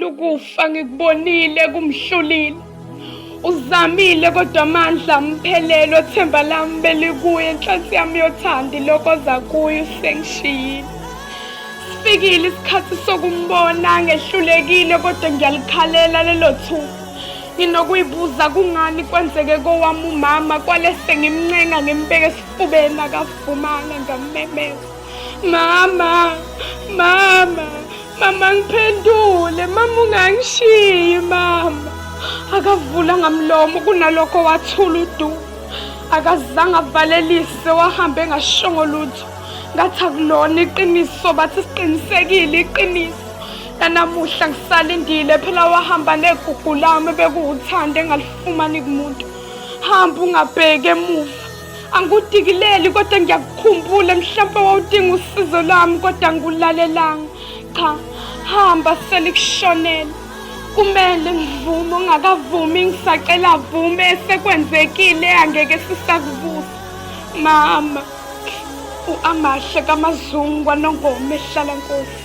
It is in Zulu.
phela ukufa ngikubonile kumhlulile. Uzamile kodwa amandla amphelelo, themba lami belikuye, inhlansi yami yothanda ilokoza kuye usengishiyile. Sifikile isikhathi sokumbona ngehlulekile kodwa ngiyalikhalela lelo thuba. Nginokuyibuza kungani kwenzeke kowami umama, kwalese ngimncenga ngimbeke esifubeni akavumanga ngamemeza. Mama, mama, mama ngiphendule, mama ungangishiyi mama. Akavula ngamlomo kunalokho wathula udu. Akazange avalelise, wahambe engashongo lutho. Ngathi akulona iqiniso, bathi siqinisekile iqiniso. Namuhla ngisalindile phela wahamba negugu lami bekuwuthanda engalifumani kumuntu. Hamba ungabheke emuva. Angudikileli kodwa ngiyakukhumbula mhlawumbe wawudinga usizo lami kodwa ngikulalelanga. Cha, hamba selikushonela. Kumele ngivume, ungakavumi ngisacela avume, sekwenzekile angeke sisakubuza. Mama, uAmahle kaMazungu kwaNongoma ehlala Nkosi.